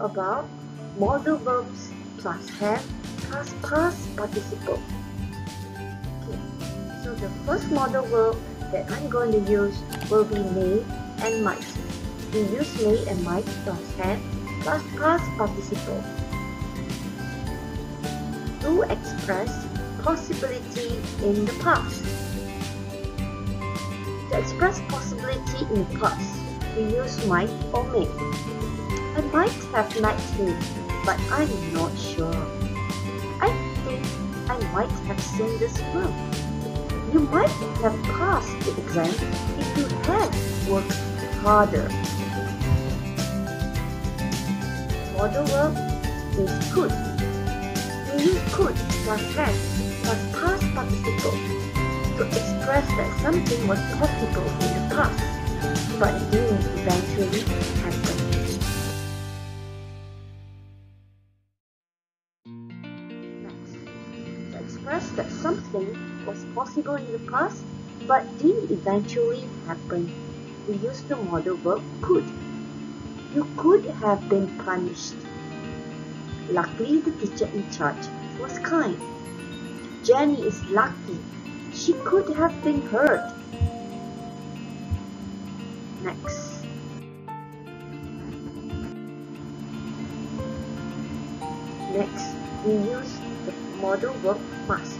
about modal verbs plus have plus past participle. Okay, so the first modal verb that I'm going to use will be may and might. We use may and might plus have plus past participle to express possibility in the past. To express possibility in the past, we use might or may. I might have met him, but I'm not sure. I think I might have seen this film. You might have passed the exam if you had worked harder. Modal verb is could. We use could plus have plus past participle to express that something was possible in the past, but didn't eventually happen. Next, to express that something was possible in the past, but didn't eventually happen, we use the modal verb could. You could have been punished. Luckily, the teacher in charge was kind. Jenny is lucky. She could have been hurt. Next. Next, we use the modal verb must.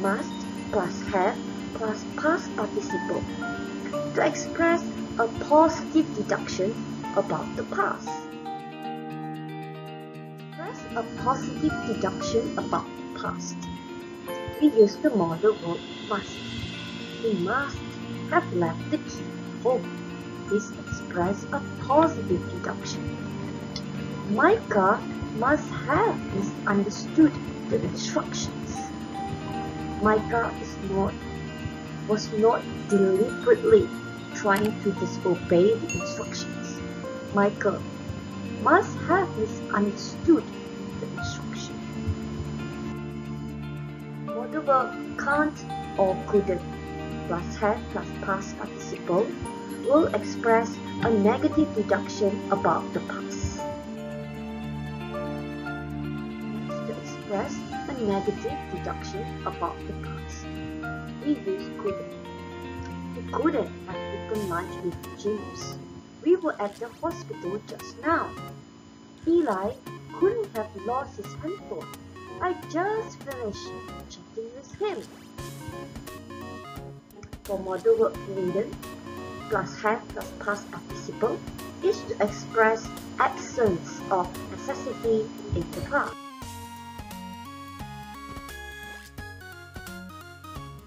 Must plus have plus past participle to express a positive deduction about the past. Express a positive deduction about the past. We use the modal verb must. He must have left the key home. This expresses a positive deduction. Micah must have misunderstood the instructions. Micah was not deliberately trying to disobey the instructions. Michael must have misunderstood the instruction. Modal verb can't or couldn't plus have plus past participle will express a negative deduction about the past. To express a negative deduction about the past, we use couldn't. He couldn't have eaten lunch with James. We were at the hospital just now. Eli couldn't have lost his handphone. I just finished chatting with him. For modal verb needed, plus have plus past participle is to express absence of necessity in the past.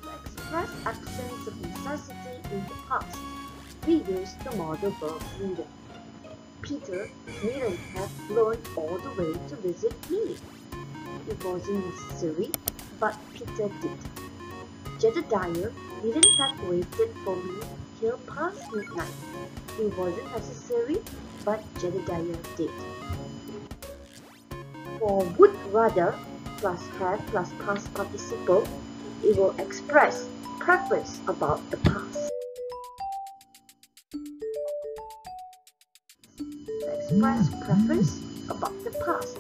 To express absence of necessity in the past, we use the modal verb needed. Peter needn't have flown all the way to visit me. It wasn't necessary, but Peter did. Jedediah didn't have waited for me till past midnight. It wasn't necessary, but Jedediah did. For would rather plus have plus past participle, it will express preference about the past. To express preference about the past,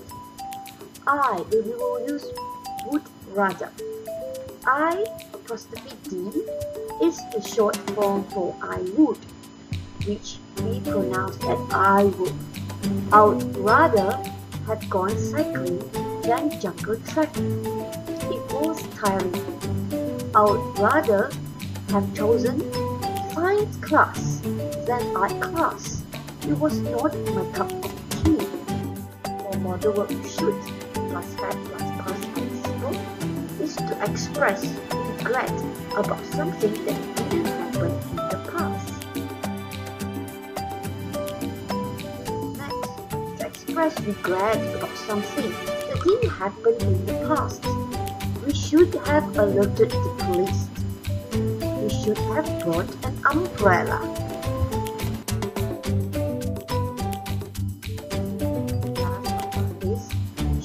we will use would rather. I apostrophe D is the short form for I would, which we pronounce as I would. I would rather have gone cycling than jungle trekking. It was tiring. I would rather have chosen science class than art class. It was not my cup of tea. For modal verb should plus have plus past participle is to express regret about something that didn't happen in the past. Next, to express regret about something that didn't happen in the past, we should have alerted the police. We should have brought an umbrella.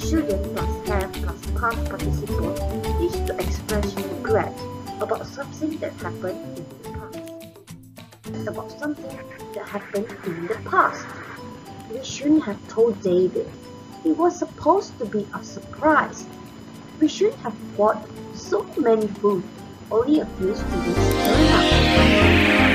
Shouldn't plus have plus past participle is to express regret about something that happened in the past. About something that happened in the past. We shouldn't have told David. It was supposed to be a surprise. We shouldn't have bought so many food. Only a few students turned up.